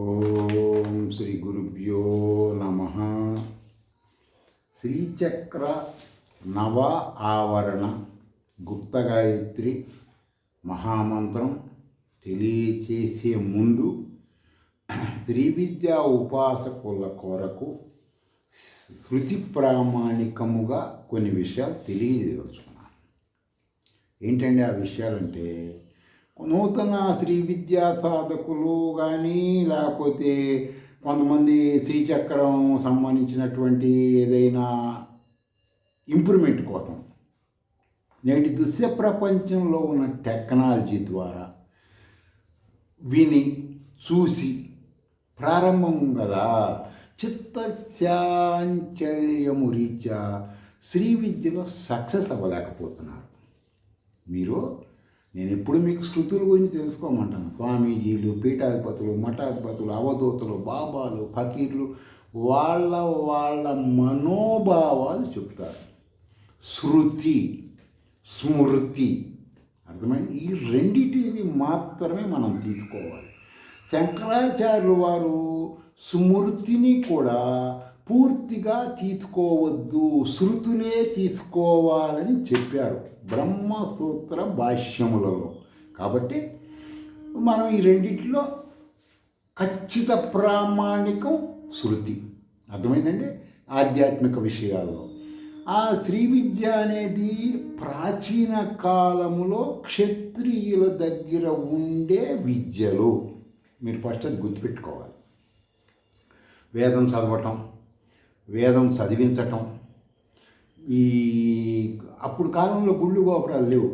ఓం శ్రీ గురుభ్యో నమ. శ్రీచక్ర నవ ఆవరణ గుప్త గాయత్రి మహామంత్రం తెలియచేసే ముందు శ్రీ విద్యా ఉపాసకుల కొరకు శృతి ప్రామాణికముగా కొన్ని విషయాలు తెలియజేస్తున్నాను. ఏంటండి ఆ విషయాలంటే, నూతన శ్రీ విద్యా సాధకులు కానీ లేకపోతే కొంతమంది శ్రీచక్రం సంబంధించినటువంటి ఏదైనా ఇంప్రూవ్మెంట్ కోసం నేటి దృశ్య ప్రపంచంలో ఉన్న టెక్నాలజీ ద్వారా విని చూసి ప్రారంభం కదా చిత్తచాంచల్యము రీత్యా శ్రీ విద్యలో సక్సెస్ అవ్వలేకపోతున్నారు. నేను ఎప్పుడు మీకు శృతుల గురించి తెలుసుకోమంటాను. స్వామీజీలు, పీఠాధిపతులు, మఠాధిపతులు, అవధూతలు, బాబాలు, ఫకీర్లు వాళ్ళ మనోభావాలు చెప్తారు. శృతి, స్మృతి, అర్థమైంది? ఈ రెండిటివి మాత్రమే మనం తీసుకోవాలి. శంకరాచార్యులు వారు స్మృతిని కూడా పూర్తిగా తీసుకోవద్దు, శృతులే తీసుకోవాలని చెప్పారు బ్రహ్మసూత్ర భాష్యములలో. కాబట్టి మనం ఈ రెండిట్లో ఖచ్చిత ప్రామాణికం శృతి. అర్థమైందండి? ఆధ్యాత్మిక విషయాల్లో ఆ శ్రీ విద్య అనేది ప్రాచీన కాలములో క్షత్రియుల దగ్గర ఉండే విద్యలు. మీరు ఫస్ట్ అది గుర్తుపెట్టుకోవాలి. వేదం చదవటం, వేదం చదివించటం. అప్పుడు కాలంలో గుళ్ళు గోపురాలు లేవు.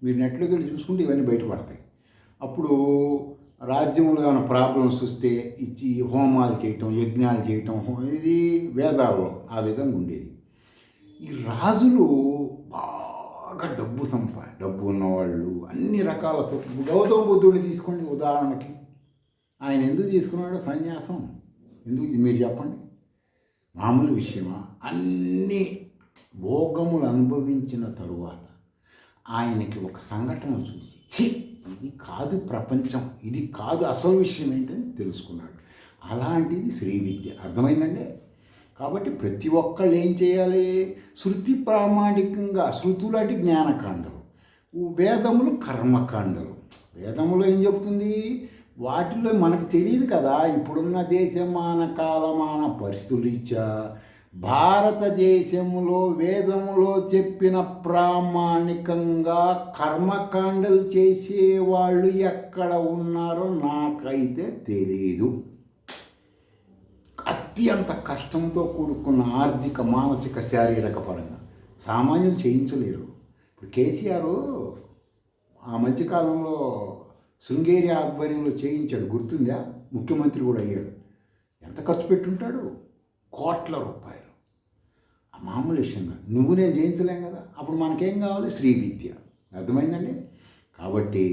మీరు నెట్లోకి వెళ్ళి చూసుకుంటే ఇవన్నీ బయటపడతాయి. అప్పుడు రాజ్యంలో ఏమైనా ప్రాబ్లమ్స్ వస్తే ఇచ్చి హోమాలు చేయటం, యజ్ఞాలు చేయటం, ఇది వేదాల్లో ఆ విధంగా ఉండేది. ఈ రాజులు బాగా డబ్బు ఉన్నవాళ్ళు, అన్ని రకాల గౌతమ బుద్ధుడిని తీసుకోండి ఉదాహరణకి. ఆయన ఎందుకు తీసుకున్నాడో సన్యాసం? ఎందుకు మీరు చెప్పండి? మామూలు విషయమా? అన్ని భోగములు అనుభవించిన తరువాత ఆయనకి ఒక సంఘటన చూసి ఇది కాదు ప్రపంచం, ఇది కాదు అసలు విషయం ఏంటని తెలుసుకున్నాడు. అలాంటిది శ్రీ విద్య. అర్థమైందండి? కాబట్టి ప్రతి ఒక్కళ్ళు ఏం చేయాలి? శృతి ప్రామాణికంగా. శృతులు అంటే జ్ఞానకాండలు, వేదములు కర్మకాండలు. వేదములు ఏం చెబుతుంది? వాటిలో మనకు తెలియదు కదా. ఇప్పుడున్న దేశమాన కాలమాన పరిస్థితులిచ్చా భారతదేశంలో వేదములో చెప్పిన ప్రామాణికంగా కర్మకాండలు చేసేవాళ్ళు ఎక్కడ ఉన్నారో నాకైతే తెలియదు. అత్యంత కష్టంతో కూడుకున్న ఆర్థిక, మానసిక, శారీరక పరంగా సామాన్యులు చేయించలేరు. ఇప్పుడు కేసీఆర్ ఆ మధ్యకాలంలో శృంగేరి ఆధ్వర్యంలో చేయించాడు, గుర్తుందా? ముఖ్యమంత్రి కూడా అయ్యాడు. ఎంత ఖర్చు పెట్టుంటాడు? కోట్ల రూపాయలు. ఆ మామూలు విషయంగా నువ్వు నేను చేయించలేం కదా. అప్పుడు మనకేం కావాలి? శ్రీ విద్య. అర్థమైందండి? కాబట్టి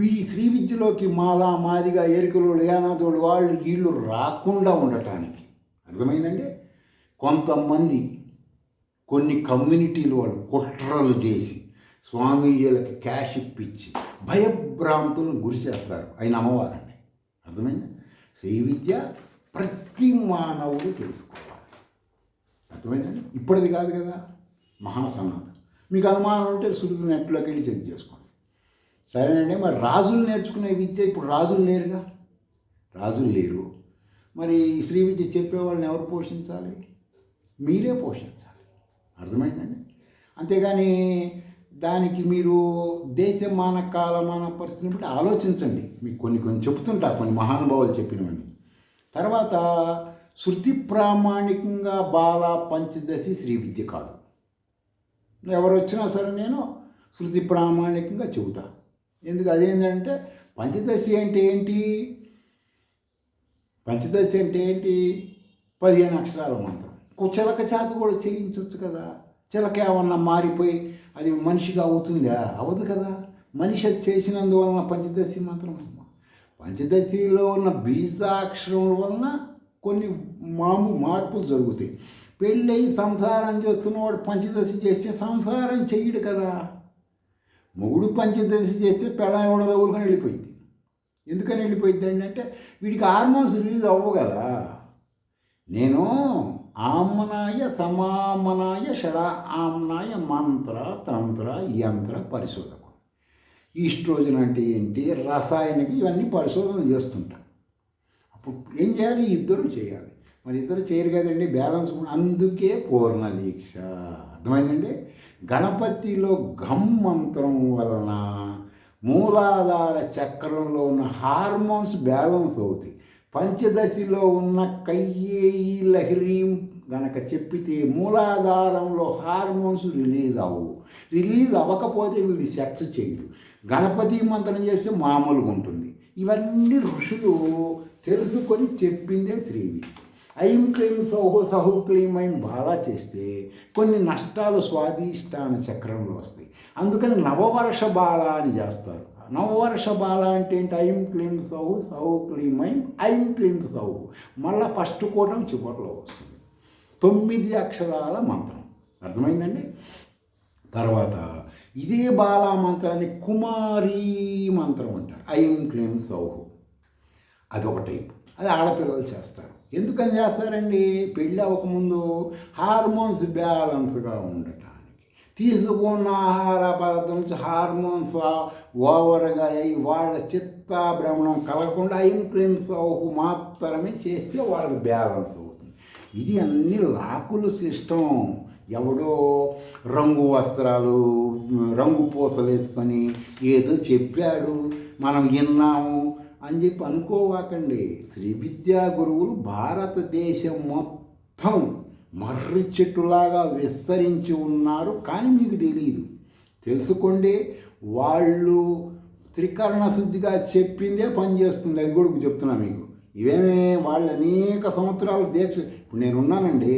ఈ శ్రీ విద్యలోకి మాలా మాదిగా ఎరుకలు లేనాదోడు వాళ్ళు వీళ్ళు రాకుండా ఉండటానికి, అర్థమైందండి, కొంతమంది కొన్ని కమ్యూనిటీలు వాళ్ళు కుట్రలు చేసి స్వామీజీలకి క్యాష్ ఇప్పించి భయభ్రాంతులను గురి చేస్తారు. ఆయన అమ్మవాకండి. అర్థమైంది? శ్రీ విద్య ప్రతి మానవుడు తెలుసుకోవాలి. అర్థమైందండి? ఇప్పటిది కాదు కదా, మహాసనాథం. మీకు అనుమానం ఉంటే శృతి నెట్లోకి వెళ్ళి చెక్ చేసుకోండి. సరేనండి. మరి రాజులు నేర్చుకునే విద్య ఇప్పుడు రాజులు లేరుగా. రాజులు లేరు. మరి శ్రీ విద్య చెప్పేవాళ్ళని ఎవరు పోషించాలి? మీరే పోషించాలి. అర్థమైందండి? అంతేగాని దానికి మీరు దేశమాన కాలమాన పరిస్థితిని బట్టి ఆలోచించండి. మీకు కొన్ని చెప్తుంటా, కొన్ని మహానుభావులు చెప్పినవన్నీ. తర్వాత శృతి ప్రామాణికంగా బాల పంచదశి శ్రీ విద్య కాదు. ఎవరు వచ్చినా సరే నేను శృతి ప్రామాణికంగా చెబుతా. ఎందుకు? అదేంటంటే పంచదశి అంటే ఏంటి? పంచదశి అంటే ఏంటి? 15 అక్షరాల మంత్రం. చిలక చేత కూడా చేయించవచ్చు కదా. చిలక ఏమన్నా మారిపోయి అది మనిషిగా అవుతుందా? అవ్వదు కదా. మనిషి అది చేసినందువలన పంచదశి మంత్రం. పంచదశిలో ఉన్న బీజాక్షరముల వలన కొన్ని మార్పులు జరుగుతాయి. పెళ్ళయి సంసారం చేస్తున్నవాడు పంచదశి చేస్తే సంసారం చెయ్యడు కదా. మొగుడు పంచదశి చేస్తే పెళ్ళ ఎవడ తగులుకొని వెళ్ళిపోయింది. ఎందుకని వెళ్ళిపోయిద్దండి అంటే వీడికి హార్మోన్స్ రిలీజ్ అవ్వవు కదా. నేను ఆమ్నాయ సమామనాయ షడా ఆమ్నాయ మంత్ర తంత్ర యంత్ర పరిశోధకుడు. ఈస్ట్రోజన్ అంటే ఏంటి, రసాయనిక, ఇవన్నీ పరిశోధన చేస్తుంటా. అప్పుడు ఏం చేయాలి, ఇద్దరు చేయాలి. మరి ఇద్దరు చేయరు కదండి, బ్యాలెన్స్. అందుకే పూర్ణ దీక్ష. అర్థమైందండి. గణపతిలో ఘం మంత్రం వలన మూలాధార చక్రంలో ఉన్న హార్మోన్స్ బ్యాలెన్స్ అవుతాయి. పంచదశిలో ఉన్న కయ్యేయి లహరీం గనక చెప్పితే మూలాధారంలో హార్మోన్స్ రిలీజ్ అవ్వవు. రిలీజ్ అవ్వకపోతే వీడు సెక్స్ చేయడు. గణపతి మంత్రం చేస్తే మామూలుగా ఉంటుంది. ఇవన్నీ ఋషులు తెలుసుకొని చెప్పిందే శ్రీవిద్య. ఐం క్లీం సౌహు సహు క్లీం ఐం బాలా చేస్తే కొన్ని నష్టాలు స్వాధిష్టాన చక్రంలో వస్తాయి. అందుకని నవవర్ష బాల అని చేస్తారు. నవవర్ష బాల అంటే ఏంటి, ఐం క్లీం సౌహు సహు క్లీం ఐం క్లీం సౌహు, మళ్ళీ ఫస్ట్ కూటం చివరిలో వస్తుంది. 9 అక్షరాల మంత్రం. అర్థమైందండి. తర్వాత ఇదే బాలా మంత్రాన్ని కుమారీ మంత్రం అంటారు. ఐం క్లీం సౌహు, అదొక టైపు. అది ఆడపిల్లలు చేస్తారు. ఎందుకని చేస్తారండి, పెళ్ళి అవ్వకముందు హార్మోన్స్ బ్యాలెన్స్గా ఉండటానికి. తీసుకున్న ఆహార పదార్థం నుంచి హార్మోన్స్ ఓవర్గా అయ్యి వాళ్ళ చిత్తాభ్రమణం కలగకుండా ఐం క్లీం సౌహు మాత్రమే చేస్తే వాళ్ళకి బ్యాలెన్స్ అవుతుంది. ఇది అన్ని లాకులు సిస్టమ్. ఎవడో రంగు వస్త్రాలు, రంగు పూసలు వేసుకొని ఏదో చెప్పాడు, మనం విన్నాము అని చెప్పి అనుకోవాకండి. శ్రీ విద్యా గురువులు భారతదేశం మొత్తం మర్రి చెట్టులాగా విస్తరించి ఉన్నారు, కానీ మీకు తెలియదు. తెలుసుకోండి. వాళ్ళు త్రికరణ శుద్ధిగా చెప్పిందే పనిచేస్తుంది. అది కూడా చెప్తున్నా మీకు. ఇవేమే వాళ్ళు అనేక సంవత్సరాల దీక్ష. ఇప్పుడు నేనున్నానండి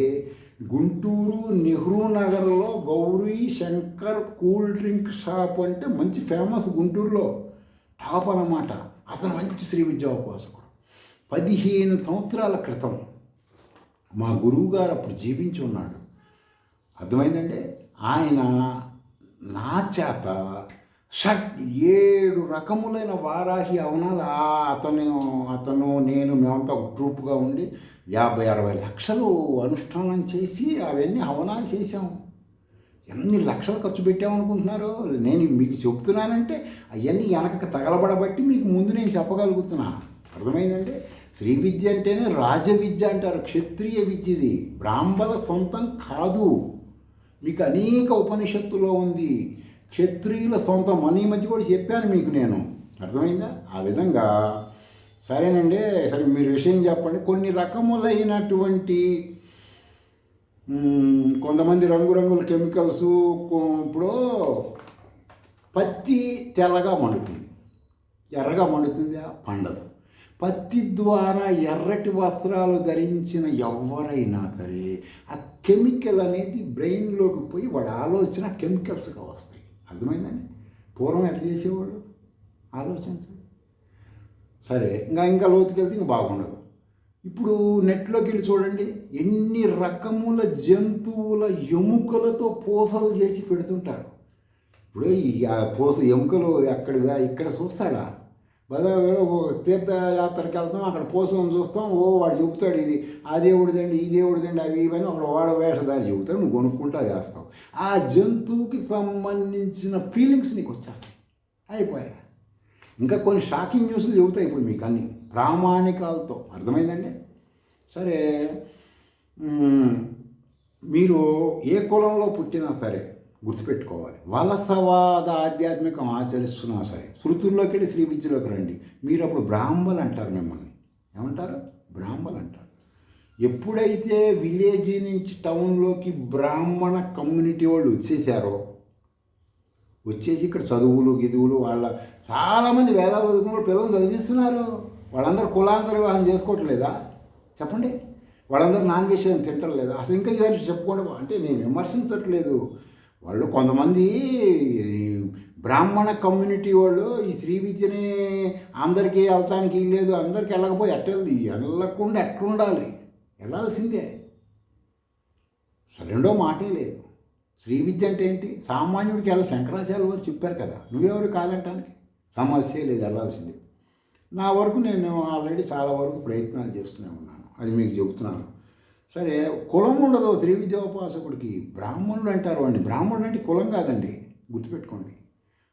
గుంటూరు నెహ్రూ నగర్లో Gauri Shankar cool drink shop అంటే మంచి ఫేమస్, గుంటూరులో టాప్ అన్నమాట. అతను మంచి శ్రీ విద్యా ఉపాసకుడు. 15 సంవత్సరాల క్రితం మా గురువుగారు అప్పుడు జీవించి ఉన్నాడు. అర్థమైందండి. ఆయన నా చేత 7 రకములైన వారాహి అవనాలు అతను నేను మేమంతా ఒక ట్రూప్గా ఉండి 50-60 లక్షలు అనుష్ఠానం చేసి అవన్నీ హవనాలు చేశాము. ఎన్ని లక్షలు ఖర్చు పెట్టామనుకుంటున్నారు. నేను మీకు చెప్తున్నానంటే అవన్నీ వెనక తగలబడబట్టి మీకు ముందు నేను చెప్పగలుగుతున్నా. అర్థమైందంటే శ్రీ విద్య అంటేనే రాజవిద్య అంటారు. క్షత్రియ విద్యది, బ్రాహ్మణ సొంతం కాదు. మీకు అనేక ఉపనిషత్తులో ఉంది, క్షత్రియుల సొంతం. ఈ మధ్య కూడా చెప్పాను మీకు నేను. అర్థమైందా. ఆ విధంగా సరేనండి. సరే మీరు విషయం చెప్పండి. కొన్ని రకములైనటువంటి కొంతమంది రంగురంగుల కెమికల్స్. ఇప్పుడు పత్తి తెల్లగా మండుతుంది, ఎర్రగా మండుతుందా, పండదు. పత్తి ద్వారా ఎర్రటి వస్త్రాలు ధరించిన ఎవరైనా సరే ఆ కెమికల్ అనేది బ్రెయిన్లోకి పోయి వాడి ఆలోచన కెమికల్స్గా వస్తాయి. అర్థమైందండి. పూర్వం ఎట్లా చేసేవాడు ఆలోచించండి. సరే, ఇంకా లోతుకెళ్తే ఇంకా బాగుండదు. ఇప్పుడు నెట్లోకి వెళ్ళి చూడండి, ఎన్ని రకముల జంతువుల ఎముకలతో పూసలు చేసి పెడుతుంటారు. ఇప్పుడు ఈ పూస ఎముకలు ఇక్కడ చూస్తాడా? తీర్థయాత్రకి వెళ్తాం, అక్కడ పూసలను చూస్తాం. వాడు చెబుతాడు ఇది ఆ దేవుడిదండి, ఈ దేవుడిదండి, అవి ఇవన్నీ అక్కడ వాడు వేషధారి చెబుతాడు, నువ్వు కొనుక్కుంటా చేస్తావు. ఆ జంతువుకి సంబంధించిన ఫీలింగ్స్ నీకు వచ్చేస్తాయి. అయిపోయా. ఇంకా కొన్ని షాకింగ్ న్యూస్లు చెబుతాయి ఇప్పుడు మీకు అన్ని ప్రామాణికాలతో. అర్థమైందండి. సరే, మీరు ఏ కులంలో పుట్టినా సరే గుర్తుపెట్టుకోవాలి, వలసవాద ఆధ్యాత్మికం ఆచరిస్తున్నా సరే శృతుల్లోకి వెళ్ళి శ్రీ విద్యలోకి రండి. మీరు అప్పుడు బ్రాహ్మలు అంటారు. మిమ్మల్ని ఏమంటారు? బ్రాహ్మలు అంటారు. ఎప్పుడైతే విలేజ్ నుంచి టౌన్లోకి బ్రాహ్మణ కమ్యూనిటీ వాళ్ళు వచ్చేసి ఇక్కడ చదువులు గిదువులు చాలామంది వేదాలు చదువుకున్న పిల్లలు చదివిస్తున్నారు. వాళ్ళందరూ కులాంతర వివాహం చేసుకోవట్లేదా చెప్పండి? వాళ్ళందరూ నాన్ వెజ్ తింటలేదా? అసలు ఇంకా ఇవన్నీ చెప్పుకోవడం అంటే నేను విమర్శించట్లేదు. వాళ్ళు కొంతమంది బ్రాహ్మణ కమ్యూనిటీ వాళ్ళు ఈ శ్రీ విద్యని అందరికీ వెళ్తానికి లేదు, అందరికీ వెళ్ళకపోయి వెళ్ళకుండా ఎట్లుండాలి, వెళ్ళాల్సిందే. రెండో మాటే లేదు. శ్రీ విద్య అంటే ఏంటి? సామాన్యుడికి శంకరాచార్య వారు చెప్పారు కదా, నువ్వెవరు కాదంటానికి. సమస్య లేదు, వెళ్ళాల్సిందే. నా వరకు నేను ఆల్రెడీ చాలా వరకు ప్రయత్నాలు చేస్తూనే ఉన్నాను, అది మీకు చెబుతున్నాను. సరే, కులం ఉండదు త్రి విద్యోపాసకుడికి. బ్రాహ్మణుడు అంటారు వాడిని. బ్రాహ్మణుడు అంటే కులం కాదండి, గుర్తుపెట్టుకోండి.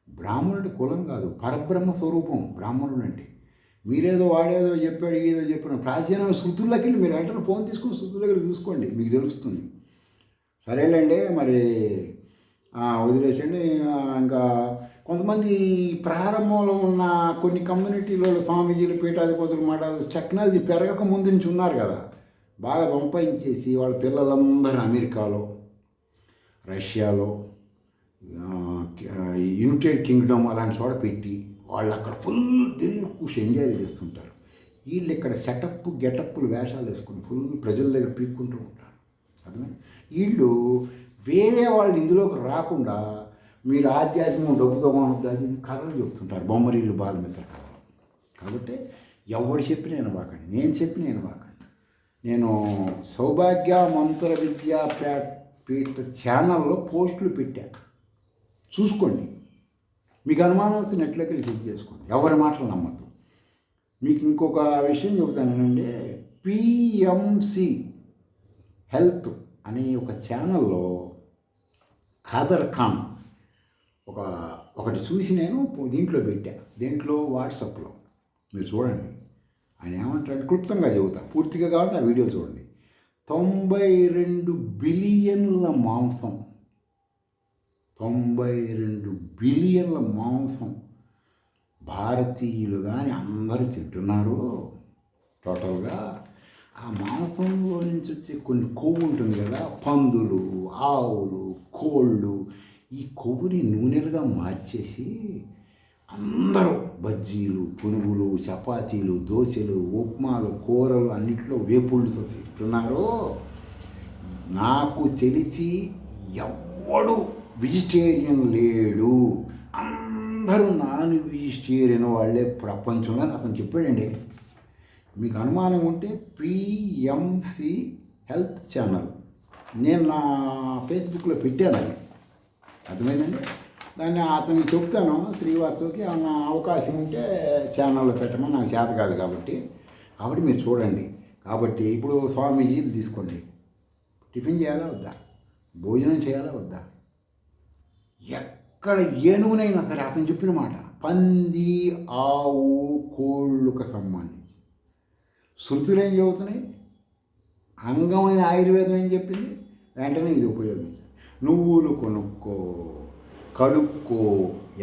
బ్రాహ్మణుడు అంటే కులం కాదు, పరబ్రహ్మ స్వరూపం బ్రాహ్మణుడు అంటే. మీరేదో వాడేదో చెప్పాడు, ఏదో చెప్పాడు, ప్రాచీన శృతుల్లోకి వెళ్ళి మీరు వెంటనే ఫోన్ తీసుకుని శృతుల్లోకి వెళ్ళి చూసుకోండి, మీకు తెలుస్తుంది. సరేలేండి, మరి వదిలేసండి. ఇంకా కొంతమంది ప్రారంభంలో ఉన్న కొన్ని కమ్యూనిటీలో స్వామీజీలు, పీఠాధిపతులు, మఠాలు టెక్నాలజీ పెరగక ముందు నుంచి ఉన్నారు కదా, బాగా సంపాదించేసి వాళ్ళ పిల్లలందరూ అమెరికాలో, రష్యాలో, యునైటెడ్ కింగ్డమ్ అలాంటి చోట పెట్టి వాళ్ళు అక్కడ ఫుల్ దిల్కుష్ ఎంజాయ్ చేస్తుంటారు. వీళ్ళు ఇక్కడ సెటప్ గెటప్లు వేషాలు వేసుకుని ఫుల్ ప్రజల దగ్గర పీక్కుంటూ ఉంటారు. అర్థమే, వీళ్ళు వేరే వాళ్ళు ఇందులోకి రాకుండా మీరు ఆధ్యాత్మికం డబ్బుతో కొనొద్దని కథలు చెప్తుంటారు, బొమ్మరీళ్ళు బాలమిత్ర కథలు. కాబట్టి ఎవరు చెప్పిన వినబాకండి, నేను చెప్పిన వినబాకండి. నేను సౌభాగ్య మంత్ర విద్యా పీఠ ఛానల్లో పోస్టులు పెట్టాను, చూసుకోండి. మీకు అనుమానం వస్తే నెట్లోకి వెళ్ళి చెక్ చేసుకోండి, ఎవరి మాటలు నమ్మద్దు. మీకు ఇంకొక విషయం చెబుతానండి. పిఎంసి హెల్త్ అనే ఒక ఛానల్లో ఖాదర్ ఖాన్ ఒకటి చూసి నేను దీంట్లో పెట్టా, దీంట్లో వాట్సాప్లో మీరు చూడండి. ఆయన ఏమంటారు క్లుప్తంగా చెబుతా, పూర్తిగా కావాలంటే ఆ వీడియో చూడండి. 92 బిలియన్ల మాంసం, 92 బిలియన్ల మాంసం భారతీయులు కానీ అందరూ తింటున్నారు టోటల్గా. ఆ మాంసంలో నుంచి వచ్చే కొన్ని కొవ్వు ఉంటుంది కదా, పందులు, ఆవులు, కోళ్ళు, ఈ కొవ్వుని నూనెలుగా మార్చేసి అందరూ బజ్జీలు, పునుగులు, చపాతీలు, దోశలు, ఉప్మాలు, కూరలు అన్నింటిలో వేపుళ్ళతో తింటున్నారు. నాకు తెలిసి ఎవడు వెజిటేరియన్ లేడు, అందరూ నాన్ వెజిటేరియన్ వాళ్ళే ప్రపంచంలో అని అతను చెప్పాడండి. మీకు అనుమానం ఉంటే పిఎంసి హెల్త్ ఛానల్ నేను నా ఫేస్బుక్లో పెట్టాను, అది అర్థమైందండి. దాన్ని అతనికి చెప్తాను, శ్రీవాత్సవ్కి ఏమన్నా అవకాశం ఉంటే ఛానల్లో పెట్టమని, నాకు చేత కాదు కాబట్టి మీరు చూడండి. కాబట్టి ఇప్పుడు స్వామీజీలు తీసుకోండి, టిఫిన్ చేయాలా వద్దా, భోజనం చేయాలా వద్దా, ఎక్కడ ఏ నూనెైనా సరే అతను చెప్పిన మాట పంది, ఆవు, కోళ్ళకు సంబంధించి శృతులు ఏం చెబుతున్నాయి, అంగమైన ఆయుర్వేదం ఏం చెప్పింది, వెంటనే ఇది ఉపయోగించు. నువ్వులు కొనుక్కో, కడుక్కో,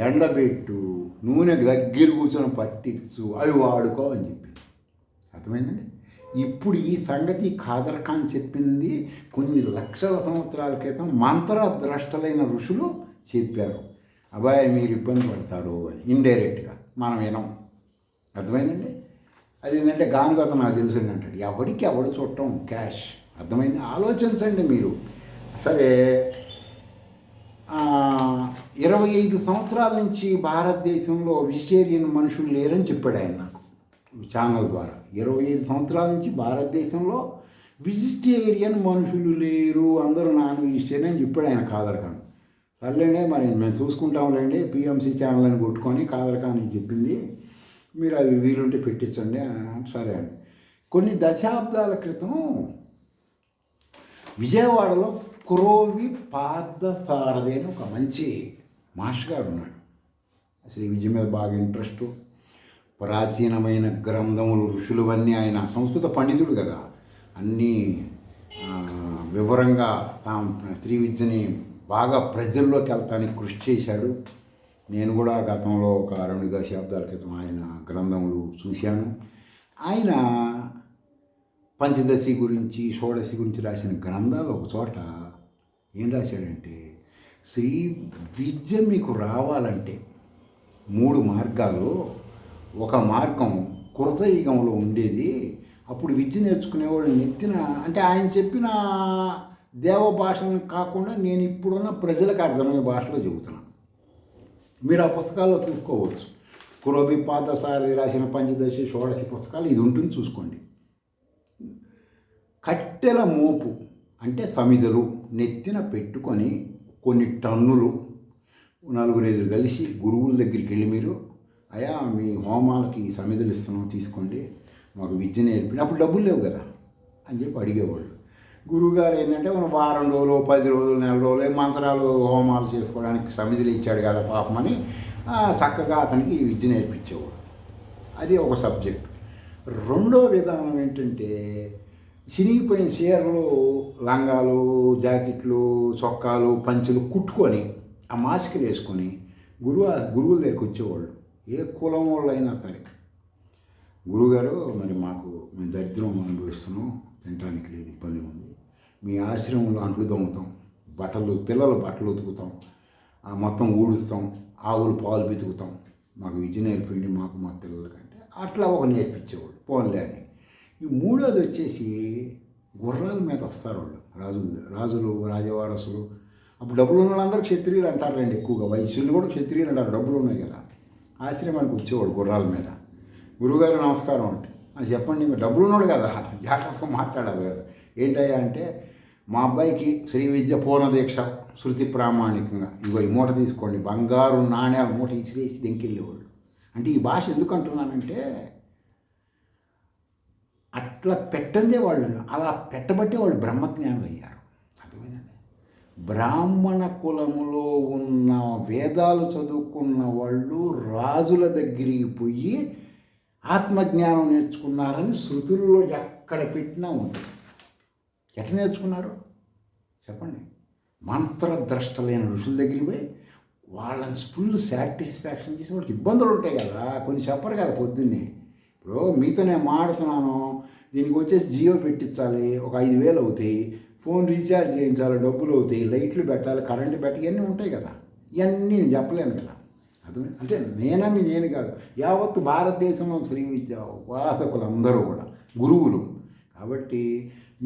ఎండబెట్టు, నూనెకి దగ్గర కూర్చొని పట్టించు, అవి వాడుకో అని చెప్పింది. అర్థమైందండి. ఇప్పుడు ఈ సంగతి ఖాదర్ ఖాన్ చెప్పింది కొన్ని లక్షల సంవత్సరాల క్రితం మంత్రద్రష్టలైన ఋషులు చెప్పారు. అబ్బాయి మీరు ఇబ్బంది పడతారు అని ఇండైరెక్ట్గా మనం వినం. అర్థమైందండి. అది ఏంటంటే గానుగత నాకు తెలిసింది అంటాడు, ఎవడికి ఎవడు చుట్టం క్యాష్. అర్థమైంది, ఆలోచించండి మీరు. సరే, 25 సంవత్సరాల నుంచి భారతదేశంలో వెజిటేరియన్ మనుషులు లేరని చెప్పాడు ఆయన నాకు ఛానల్ ద్వారా. 25 సంవత్సరాల నుంచి భారతదేశంలో వెజిటేరియన్ మనుషులు లేరు, అందరూ నాన్ వెజిటేరియన్ అని చెప్పాడు ఆయన ఖాదర్ ఖాన్. సర్లేండి, మరి మేము చూసుకుంటాంలేండి, పిఎంసి ఛానల్ అని కొట్టుకొని ఖాదర్ ఖాన్ చెప్పింది మీరు అవి వీలుంటే పెట్టించండి అని. సరే అండి. కొన్ని దశాబ్దాల క్రితం విజయవాడలో క్రోవి పార్థసారథి అని ఒక మంచి మాస్టర్ గారు ఉన్నాడు. అసలు ఈ విద్య మీద బాగా ఇంట్రెస్ట్, ప్రాచీనమైన గ్రంథములు, ఋషులువన్నీ, ఆయన సంస్కృత పండితుడు కదా, అన్నీ వివరంగా స్త్రీ విద్యని బాగా ప్రజల్లోకి వెళ్తానికి కృషి చేశాడు. నేను కూడా గతంలో ఒక 2 దశాబ్దాల క్రితం ఆయన గ్రంథములు చూశాను. ఆయన పంచదశి గురించి, షోడశి గురించి రాసిన గ్రంథాలు ఒక చోట ఏం రాశాడంటే, శ్రీ విద్య మీకు రావాలంటే 3 మార్గాలు. ఒక మార్గం కృతయుగంలో ఉండేది, అప్పుడు విద్య నేర్చుకునేవాళ్ళు నెత్తిన, అంటే ఆయన చెప్పిన దేవ భాషను కాకుండా నేను ఇప్పుడున్న ప్రజలకు అర్థమయ్యే భాషలో చెబుతున్నాను. మీరు ఆ పుస్తకాల్లో చూసుకోవచ్చు. క్రోవి పార్థసారథి రాసిన పంచదశి, షోడశి పుస్తకాలు ఇది ఉంటుంది, చూసుకోండి. కట్టెల మోపు అంటే సమిదలు నెత్తిన పెట్టుకొని కొన్ని టన్నులు 4-5 కలిసి గురువుల దగ్గరికి వెళ్ళి మీరు అయ్యా మీ హోమాలకి ఈ సమిధులు ఇస్తున్నాం తీసుకోండి, మాకు విద్య నేర్పి, అప్పుడు డబ్బులు లేవు కదా అని చెప్పి అడిగేవాళ్ళు. గురువుగారు ఏంటంటే మనం వారం రోజులు 10 రోజులు నెల రోజులు మంత్రాలు హోమాలు చేసుకోవడానికి సమిధులు ఇచ్చాడు కదా పాపమని చక్కగా అతనికి ఈ విద్య నేర్పించేవాడు. అది ఒక సబ్జెక్ట్. రెండో విధానం ఏంటంటే చినిగిపోయిన చీరలు, లంగాలు, జాకెట్లు, చొక్కాలు, పంచులు కుట్టుకొని ఆ మాస్కులు వేసుకొని గురువుల దగ్గరికి వచ్చేవాళ్ళు. ఏ కులం వాళ్ళు అయినా సరే, గురువుగారు మరి మేము దరిద్రం అనుభవిస్తున్నాం, తినడానికి లేదు, ఇబ్బంది ఉంది, మీ ఆశ్రమంలో అంట్లు దొంగతాం, పిల్లలు బట్టలు ఉతుకుతాం, మొత్తం ఊడుస్తాం, ఆవులు పాలు బితుకుతాం, మాకు విద్య నేర్పిండి మాకు మా పిల్లలకంటే అట్లా ఒక నేర్పించేవాళ్ళు పోన్లే అని. ఈ మూడోది వచ్చేసి గుర్రాల మీద వస్తారు వాళ్ళు, రాజులు రాజవారసులు. అప్పుడు డబ్బులు ఉన్న వాళ్ళందరూ క్షత్రియులు అంటారండి, ఎక్కువగా వైశ్యులు కూడా క్షత్రియులు అంటారు, డబ్బులు ఉన్నాయి కదా. ఆశ్రమానికి వచ్చేవాడు గుర్రాల మీద. గురువుగారు నమస్కారం అంటే అని చెప్పండి, మీరు డబ్బులు ఉన్నాడు కదా, జాగ్రత్తగా మాట్లాడాలి కదా. ఏంటయ్యా అంటే మా అబ్బాయికి శ్రీ విద్య పూర్ణ దీక్ష శృతి ప్రామాణికంగా ఇగో ఈ మూట తీసుకోండి, బంగారు నాణ్యాల మూట ఇసిరేసి దెంకెళ్ళేవాళ్ళు. అంటే ఈ భాష ఎందుకు అంటున్నానంటే అట్లా పెట్టందే వాళ్ళు, అలా పెట్టబట్టే వాళ్ళు బ్రహ్మజ్ఞానులు అయ్యారు. అర్థమైందండి. బ్రాహ్మణ కులములో ఉన్న వేదాలు చదువుకున్న వాళ్ళు రాజుల దగ్గరికి పోయి ఆత్మజ్ఞానం నేర్చుకున్నారని శృతుల్లో ఎక్కడ పెట్టినా ఉంటుంది. ఎట్లా నేర్చుకున్నారు చెప్పండి? మంత్రద్రష్టలైన ఋషుల దగ్గరికి పోయి వాళ్ళని ఫుల్ సాటిస్ఫాక్షన్ చేసి వాళ్ళకి ఇబ్బందులు ఉంటాయి కదా, కొన్ని చెప్పరు కదా పొద్దున్నే. ఇప్పుడు మీతో నేను మాడుతున్నాను, దీనికి వచ్చేసి జియో పెట్టించాలి, ఒక 5,000 అవుతాయి, ఫోన్ రీఛార్జ్ చేయించాలి, డబ్బులు అవుతాయి, లైట్లు పెట్టాలి, కరెంటు పెట్టి ఇవన్నీ ఉంటాయి కదా. ఇవన్నీ నేను చెప్పలేను కదా. అర్థమే అంటే నేను కాదు, యావత్తు భారతదేశంలో శ్రీ విద్య ఉపాసకులందరూ కూడా గురువులు. కాబట్టి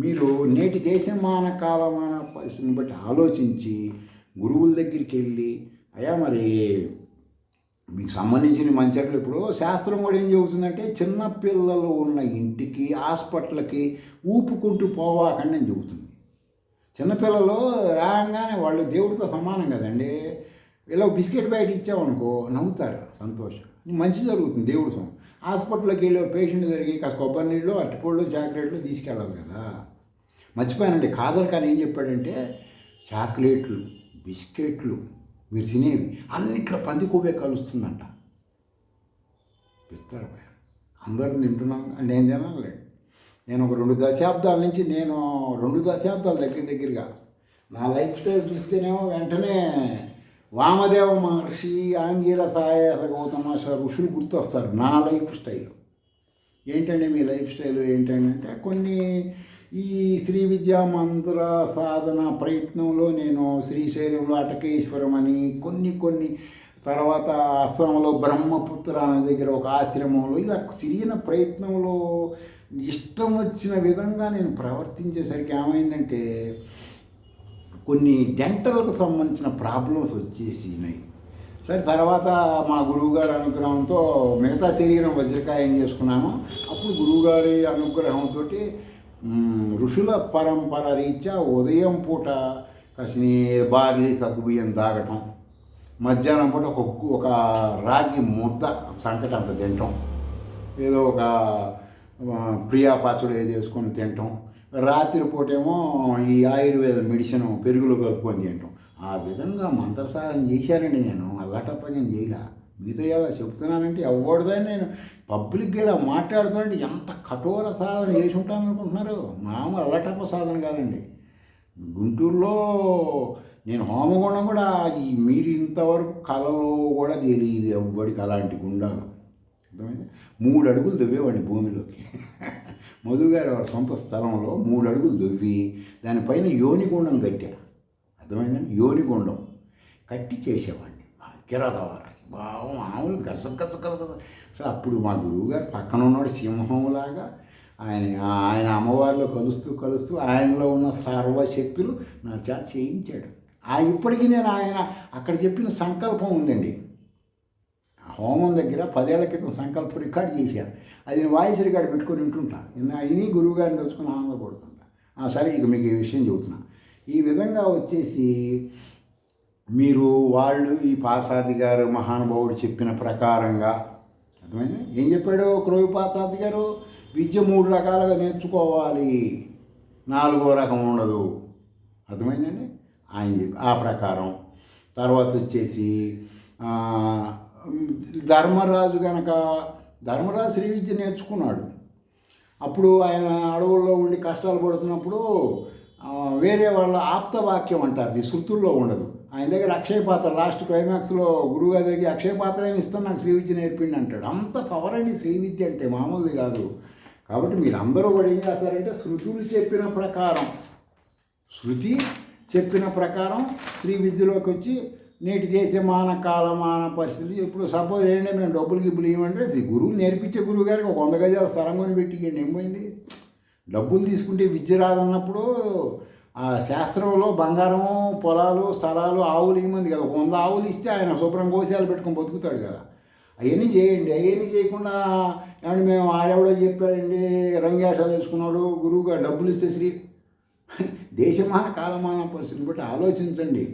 మీరు నేటి దేశమాన కాలమాన పరిస్థితిని బట్టి ఆలోచించి గురువుల దగ్గరికి వెళ్ళి, అయ్యా మరి మీకు సంబంధించిన మంచట్లు. ఇప్పుడు శాస్త్రం కూడా ఏం చెబుతుందంటే చిన్నపిల్లలు ఉన్న ఇంటికి హాస్పిటల్కి ఊపుకుంటూ పోవాకండి అని చెబుతుంది. చిన్నపిల్లలు రాగానే వాళ్ళు దేవుడితో సమానం కదండి. ఇలా బిస్కెట్ బయట ఇచ్చామనుకో నవ్వుతారు, సంతోషం, మంచి జరుగుతుంది దేవుడి సొమ్ము. హాస్పిటల్కి వెళ్ళి పేషెంట్ జరిగి కాస్త కొబ్బరి నీళ్ళు, అరటిపళ్ళు, చాక్లెట్లు తీసుకెళ్ళాలి కదా. మర్చిపోయానండి, కాదర్ ఖాన్ ఏం చెప్పాడంటే చాక్లెట్లు, బిస్కెట్లు మీరు తినేవి అన్నిట్లో పంది కొవ్వే కలుస్తుందంట. పిత్తరపోయా అందరూ తింటున్నాం, నేను తినాలండి. నేను ఒక 2 దశాబ్దాల నుంచి, 2 దశాబ్దాల దగ్గరగా నా లైఫ్ స్టైల్ చూస్తేనేమో వెంటనే వామదేవ మహర్షి, ఆంగీర సాయస గౌతమ ఋషులు గుర్తొస్తారు నా లైఫ్ స్టైల్. ఏంటంటే మీ లైఫ్ స్టైల్ ఏంటంటే కొన్ని ఈ శ్రీ విద్యా మంత్ర సాధన ప్రయత్నంలో నేను శ్రీశైలంలో అటకేశ్వరం అని కొన్ని తర్వాత అస్సాంలో బ్రహ్మపుత్ర అనే దగ్గర ఒక ఆశ్రమంలో ఇలా తిరిగిన ప్రయత్నంలో ఇష్టం వచ్చిన విధంగా నేను ప్రవర్తించేసరికి ఏమైందంటే కొన్ని డెంటల్కు సంబంధించిన ప్రాబ్లమ్స్ వచ్చేసినాయి. సరే తర్వాత మా గురువుగారి అనుగ్రహంతో మిగతా శరీరం వజ్రకాయం చేసుకున్నాము. అప్పుడు గురువుగారి అనుగ్రహంతో ఋషుల పరంపర రీత్యా ఉదయం పూట కాసిని బార్లీ సగ్గుబియ్యం తాగటం, మధ్యాహ్నం పూట ఒక రాగి ముద్ద సంకట అంత తినటం, ఏదో ఒక ప్రియా పచ్చడి ఏది వేసుకొని తినటం, రాత్రిపూటేమో ఈ ఆయుర్వేద మెడిసిన్ పెరుగులో కలుపుకొని తినటం. ఆ విధంగా మంత్రసాధన చేశానండి. నేను అల్లాటప్పగా చేయలే. మీతో ఎలా చెప్తున్నానంటే ఎవరిదని నేను పబ్లిక్గా ఇలా మాట్లాడుతానంటే ఎంత కఠోర సాధన చేసి ఉంటాను అనుకుంటున్నారు. మామూలు అల్లటప్ప సాధన కాదండి. గుంటూరులో నేను హోమగుండం కూడా మీరు ఇంతవరకు కళలో కూడా తెలియదు ఎవ్వడికి అలాంటి గుండాలు. అర్థమైంది. 3 అడుగులు దువ్వేవాడిని భూమిలోకి. మధుగారు వారి సొంత స్థలంలో 3 అడుగులు దువ్వి దానిపైన యోనిగుండం కట్టారు. అర్థమైందండి. యోనిగుండం కట్టి చేసేవాడిని కిరాతవారికి. మామూలు గస అసలు అప్పుడు మా గురువుగారు పక్కన ఉన్నాడు సింహంలాగా. ఆయన అమ్మవారిలో కలుస్తూ ఆయనలో ఉన్న సర్వశక్తులు నా చేత చేయించాడు. ఇప్పటికీ నేను ఆయన అక్కడ చెప్పిన సంకల్పం ఉందండి. హోమం దగ్గర 10 ఏళ్ల క్రితం సంకల్పం రికార్డు చేశాను. అది నేను వాయిస్ రికార్డు పెట్టుకొని వింటుంటా. ఇని గురువుగారిని తెలుసుకుని ఆనందపడుతుంటా. సరే ఇక మీకు ఈ విషయం చెబుతున్నా. ఈ విధంగా వచ్చేసి మీరు వాళ్ళు ఈ పాసాది గారు మహానుభావుడు చెప్పిన ప్రకారంగా అర్థమైంది? ఏం చెప్పాడు క్రోవిపాసాద్ గారు? విద్య 3 రకాలుగా నేర్చుకోవాలి, 4వ రకం ఉండదు. అర్థమైందండి? ఆయన చెప్పి ఆ ప్రకారం. తర్వాత వచ్చేసి ధర్మరాజు శ్రీ విద్య నేర్చుకున్నాడు. అప్పుడు ఆయన అడవుల్లో ఉండి కష్టాలు పడుతున్నప్పుడు వేరే వాళ్ళ ఆప్తవాక్యం అంటారు, ఇది శృతుల్లో ఉండదు. ఆయన దగ్గర అక్షయ పాత్ర లాస్ట్ క్లైమాక్స్లో గురువుగారి దగ్గరికి అక్షయ పాత్ర అయినా ఇస్తాను, నాకు శ్రీ విద్య నేర్పిండి అంటాడు. అంత పవర్ అండి శ్రీ విద్య అంటే, మామూలుది కాదు. కాబట్టి మీరు అందరూ కూడా ఏం చేస్తారంటే శృతి చెప్పిన ప్రకారం శ్రీ విద్యలోకి వచ్చి నేటి దేశమాన కాలమాన పరిస్థితులు ఇప్పుడు సపోజ్ ఏంటంటే మేము డబ్బులు ఇవ్వమంటే గురువు నేర్పించే గురువు గారికి ఒక 100 గజాల స్థలంకొని పెట్టి ఏమైంది? డబ్బులు తీసుకుంటే విద్య రాదన్నప్పుడు ఆ శాస్త్రంలో బంగారం, పొలాలు, స్థలాలు, ఆవులు ఇవ్వమంది కదా. 100 ఆవులు ఇస్తే ఆయన శుభ్రం గోశాలు పెట్టుకొని బతుకుతాడు కదా. అవన్నీ చేయండి. అవన్నీ చేయకుండా ఏమంటే మేము ఆడెవడో చెప్పాడండి రంగేషాలు వేసుకున్నాడు గురువు గారు డబ్బులు ఇస్తే దేశమాన కాలమాన పరిస్థితిని బట్టి ఆలోచించండి.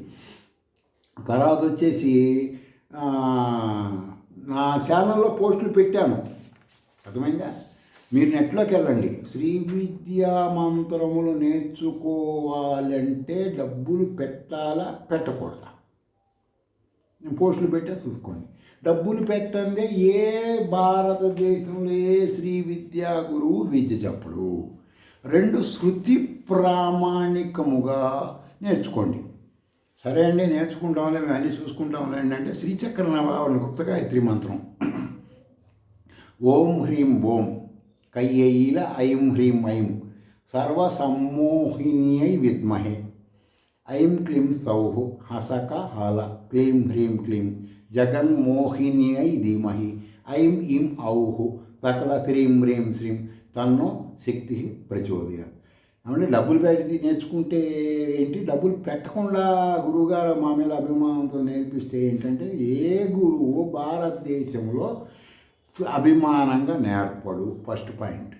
తర్వాత వచ్చేసి నా ఛానల్లో పోస్టులు పెట్టాను, అర్థమైందా? మీరు నెట్లోకి వెళ్ళండి. శ్రీ విద్యా మంత్రములు నేర్చుకోవాలంటే డబ్బులు పెట్టాలా పెట్టకూడదా? నేను పోస్టులు పెట్టా చూసుకోండి. డబ్బులు పెట్టందే ఏ భారతదేశంలో ఏ శ్రీ విద్యా గురువు విద్య చెప్పడు. 2 శృతి ప్రామాణికముగా నేర్చుకోండి. సరే అండి నేర్చుకుంటాంలే, మేము అన్నీ చూసుకుంటాంలే అంటే శ్రీచక్ర నవావరణ గుప్త గాయత్రి మంత్రం ఓం హ్రీం ఓం కయ్యైల ఐం హ్రీం ఐం సర్వసమ్మోహిన్యై విద్మహే ఐం క్లీం సౌః హసక హల క్లీం హ్రీం క్లీం జగన్మోహిన్యై ధీమహి ఐం ఇం ఔః సకల శ్రీం హ్రీం శ్రీం తన్నో శక్తి ప్రచోదయాత్. అంటే డబ్బులు పెట్టి నేర్చుకుంటే ఏంటి, డబ్బులు పెట్టకుండా గురువుగారు మా మీద అభిమానంతో నేర్పిస్తే ఏంటంటే ఏ గురువు భారతదేశంలో అభిమానంగా నేర్పడు. First point.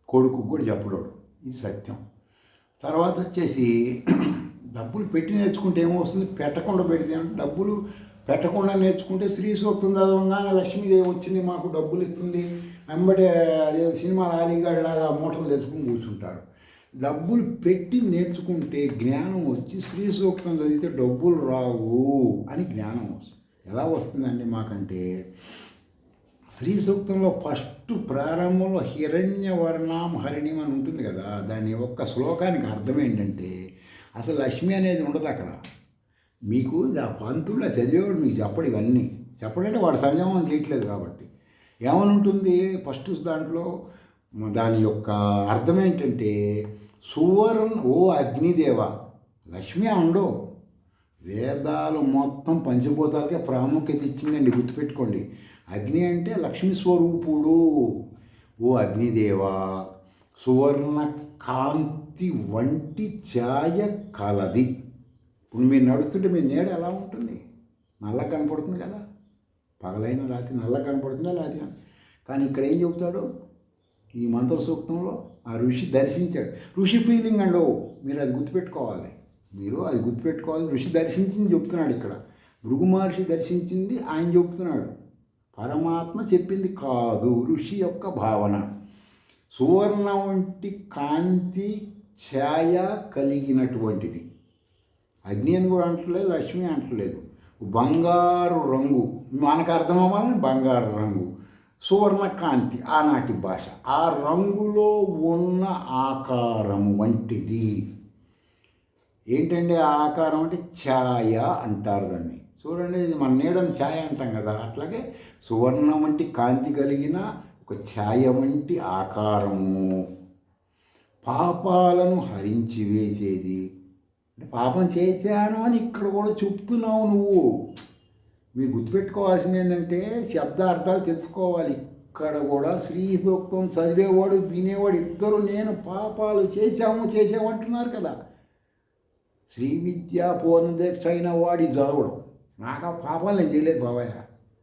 కొడుకు కూడా చెప్పడు, ఇది సత్యం. తర్వాత వచ్చేసి డబ్బులు పెట్టి నేర్చుకుంటే ఏమొస్తుంది, పెట్టకుండా పెడితే అంటే డబ్బులు పెట్టకుండా నేర్చుకుంటే శ్రీ సూక్తం చదవంగానే లక్ష్మీదేవి వచ్చింది మాకు డబ్బులు ఇస్తుంది వెంబడే అదే సినిమా రాలిగాడిలాగా మూటలు తెచ్చుకుని కూర్చుంటారు. డబ్బులు పెట్టి నేర్చుకుంటే జ్ఞానం వచ్చి శ్రీ సూక్తం చదివితే డబ్బులు రావు అని జ్ఞానం వస్తుంది. ఎలా వస్తుందండి మాకంటే శ్రీ సూక్తంలో ఫస్ట్ ప్రారంభంలో హిరణ్యవర్ణాం హరిణిం అని ఉంటుంది కదా, దాని ఒక్క శ్లోకానికి అర్థం ఏంటంటే అసలు లక్ష్మి అనేది ఉండదు అక్కడ. మీకు ఆ పంతుల్లో చదివేవాడు మీకు చెప్పడు, ఇవన్నీ చెప్పడంటే వాడు సంయమనం చేయట్లేదు కాబట్టి ఏమని ఉంటుంది ఫస్ట్ దాంట్లో. దాని యొక్క అర్థం ఏంటంటే సువర్ణ ఓ అగ్నిదేవ, లక్ష్మి ఉండవు. వేదాలు మొత్తం పంచభూతాలకే ప్రాముఖ్యత ఇచ్చిందండి, గుర్తుపెట్టుకోండి. అగ్ని అంటే లక్ష్మీ స్వరూపుడు. ఓ అగ్నిదేవ, సువర్ణ కాంతి వంటి ఛాయ కలది. ఇప్పుడు మీరు నడుస్తుంటే మీ నీడ ఎలా ఉంటుంది, నల్లగా కనపడుతుంది కదా, పగలైన రాత్రి నల్లగా కనపడుతుందా రాత్రి. కానీ ఇక్కడ ఏం చెబుతాడు ఈ మంత్ర సూక్తంలో, ఆ ఋషి దర్శించాడు. ఋషి ఫీలింగ్ అండో, మీరు అది గుర్తుపెట్టుకోవాలి. ఋషి దర్శించింది చెప్తున్నాడు ఇక్కడ. భృగు మహర్షి దర్శించింది ఆయన చెబుతున్నాడు, పరమాత్మ చెప్పింది కాదు, ఋషి యొక్క భావన. సువర్ణ వంటి కాంతి ఛాయ కలిగినటువంటిది. అగ్ని అని కూడా అంటలేదు, లక్ష్మి అంటలేదు. బంగారు రంగు, మనకు అర్థం అవ్వాలని బంగారు రంగు, సువర్ణ కాంతి ఆనాటి భాష. ఆ రంగులో ఉన్న ఆకారం వంటిది. ఏంటంటే ఆ ఆకారం అంటే ఛాయ అంటారు దాన్ని. చూడండి, మన నీడని ఛాయ అంటాం కదా, అట్లాగే సువర్ణ వంటి కాంతి కలిగిన ఒక ఛాయ వంటి ఆకారము, పాపాలను హరించి వేసేది. అంటే పాపం చేశాను అని ఇక్కడ కూడా చెప్తున్నావు నువ్వు. మీరు గుర్తుపెట్టుకోవాల్సింది ఏంటంటే శబ్దార్థాలు తెలుసుకోవాలి. ఇక్కడ కూడా శ్రీ సూక్తం చదివేవాడు వినేవాడు ఇద్దరు నేను పాపాలు చేశాము అంటున్నారు కదా. శ్రీ విద్యా పూర్ణదీక్ష అయిన వాడి జావుడు, నాకు ఆ పాపాలు నేను చేయలేదు బాబాయ్,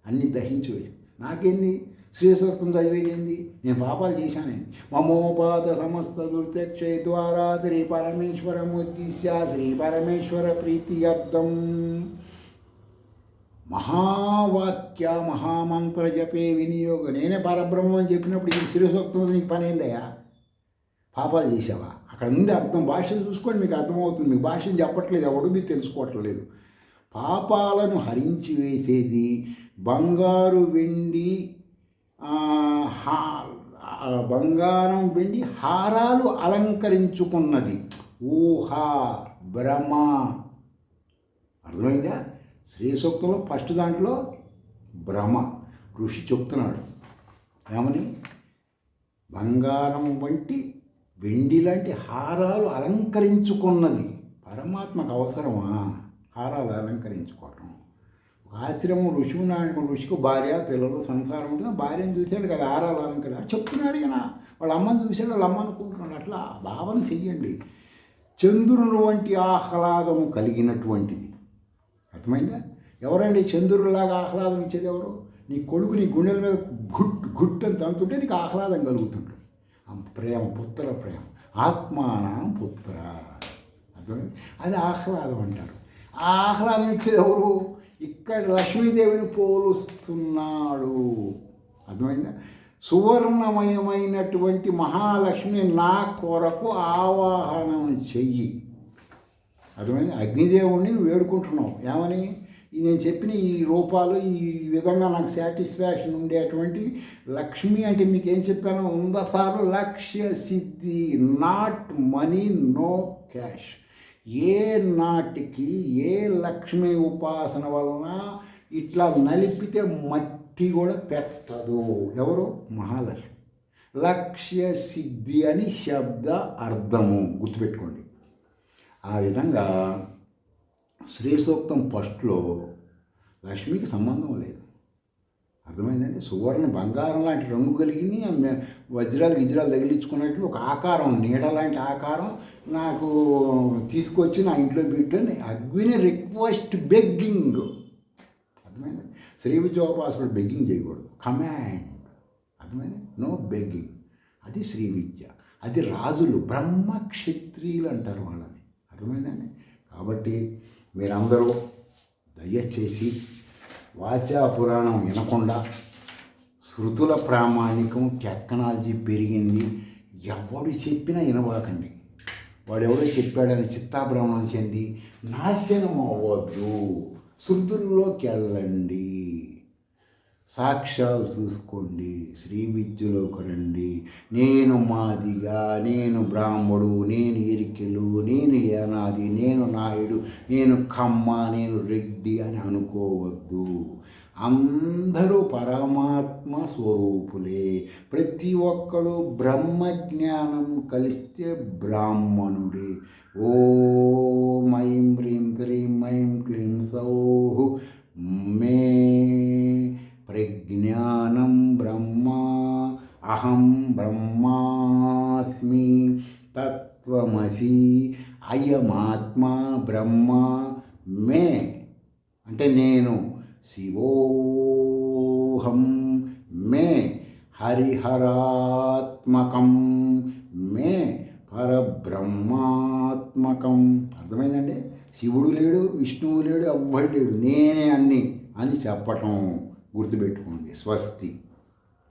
అన్నీ దహించి వేసి నాకేంది శ్రీ సూక్తం చదివేది, నేను పాపాలు చేశానేది. మమోపాత సమస్త దుర్దక్ష ద్వారా శ్రీ పరమేశ్వరముద్దిశ్య శ్రీ పరమేశ్వర ప్రీతి అర్థం. మహావాక్య మహామంత్ర జపే వినియోగం. నేనే పరబ్రహ్మం అని చెప్పినప్పుడు ఈ శ్రీసూక్తం నీకు పని ఏందయ్యా? పాపాలు చేసావా? అక్కడ ఉంది అర్థం. భాషను చూసుకోండి, మీకు అర్థమవుతుంది. మీకు భాషను చెప్పట్లేదు ఎవడు, మీరు తెలుసుకోవట్లేదు. పాపాలను హరించి వేసేది బంగారు వెండి, బంగారం వెండి హారాలు అలంకరించుకున్నది. ఊహ భ్రమ. అర్థమైందా? శ్రీ సూక్తంలో ఫస్ట్ దాంట్లో భ్రమ. ఋషి చెప్తున్నాడు ఏమని? బంగారం వంటి వెండి లాంటి హారాలు అలంకరించుకున్నది. పరమాత్మకు అవసరమా హారాలు అలంకరించుకోవటం? ఒక ఆశ్రమం ఋషి ఉన్నాడు, ఋషికి భార్య పిల్లలు సంసారం ఉంటుంది. భార్యను చూశాడు కదా హారాలు అలంకరించాడు చెప్తున్నాడు. ఇక వాళ్ళ అమ్మని చూశాడు, వాళ్ళ అమ్మ అనుకుంటున్నాడు. అట్లా భావన చెయ్యండి. చంద్రుని వంటి ఆహ్లాదము కలిగినటువంటిది. అర్థమైందా? ఎవరండి చంద్రుడిలాగా ఆహ్లాదం ఇచ్చేది ఎవరు? నీ కొడుకు నీ గుండెల మీద గుట్ అని తంతుంటే నీకు ఆహ్లాదం కలుగుతుంటుంది. ప్రేమ, పుత్ర ప్రేమ. ఆత్మానం పుత్ర. అర్థమైంది? అది ఆహ్లాదం అంటారు. ఆ ఆహ్లాదం ఇచ్చేది ఎవరు? ఇక్కడ లక్ష్మీదేవిని పోలుస్తున్నాడు. అర్థమైందా? సువర్ణమయమైనటువంటి మహాలక్ష్మి నా కొరకు ఆవాహనం చెయ్యి. అర్థమైంది? అగ్నిదేవుణ్ణి నువ్వు వేడుకుంటున్నావు ఏమని? నేను చెప్పిన ఈ రూపాలు ఈ విధంగా నాకు సాటిస్ఫాక్షన్ ఉండేటువంటి లక్ష్మి అంటే మీకు ఏం చెప్పాను 100 సార్లు? లక్ష్య సిద్ధి. Not money, no cash. ఏ నాటికి ఏ లక్ష్మీ ఉపాసన వలన ఇట్లా నలిపితే మట్టి కూడా పెట్టదు. ఎవరు? మహాలక్ష్మి. లక్ష్య సిద్ధి అని శబ్ద అర్థము గుర్తుపెట్టుకోండి. ఆ విధంగా శ్రీ సూక్తం ఫస్ట్లో లక్ష్మికి సంబంధం లేదు. అర్థమైందండి? సువర్ణ బంగారం లాంటి రంగు కలిగింది, వజ్రాలు గిజ్రాలు తగిలించుకున్నట్టు ఒక ఆకారం, నీడ లాంటి ఆకారం నాకు తీసుకొచ్చి నా ఇంట్లో పెట్టని అగ్ని రిక్వెస్ట్ బెగ్గింగ్. అర్థమైంది? శ్రీ విద్యోపాసకుడు బెగ్గింగ్ చేయకూడదు, కమాండ్. అర్థమైంది? No begging. అది శ్రీ విద్య. అది రాజులు, బ్రహ్మ క్షత్రియులు అంటారు వాళ్ళని. అర్థమైందండి? కాబట్టి మీరందరూ దయచేసి వాచా పురాణం వినకుండా, శృతుల ప్రామాణికం టెక్నాలజీ పెరిగింది, ఎవడు చెప్పినా వినవాకండి. వాడెవడో చెప్పాడని చిత్తాభ్రమణం చెంది నాశనం అవ్వద్దు. శృతుల్లోకి వెళ్ళండి, సాక్ష్యాలు చూసుకోండి, శ్రీ విద్యలోకి రండి. నేను మాదిగా, నేను బ్రాహ్మడు, నేను ఎరికెలు, నేను యానాది, నేను నాయుడు, నేను కమ్మ, నేను రెడ్డి అని అనుకోవద్దు. అందరూ పరమాత్మ స్వరూపులే. ప్రతి ఒక్కడు బ్రహ్మజ్ఞానం కలిస్తే బ్రాహ్మణుడే. ఓం ఐం హ్రీం క్లీం ఐం క్లీం సౌః మే ప్రజ్ఞానం బ్రహ్మ అహం బ్రహ్మాస్మి తత్వమసి అయమాత్మా బ్రహ్మ మే అంటే నేను, శివోహం మే హరిహరాత్మకం మే పరబ్రహ్మాత్మకం. అర్థమైందండి? శివుడు లేడు, విష్ణువు లేడు, ఎవ్వడు లేడు, నేనే అన్ని అని చెప్పటం గుర్తుపెట్టుకోండి. స్వస్తి.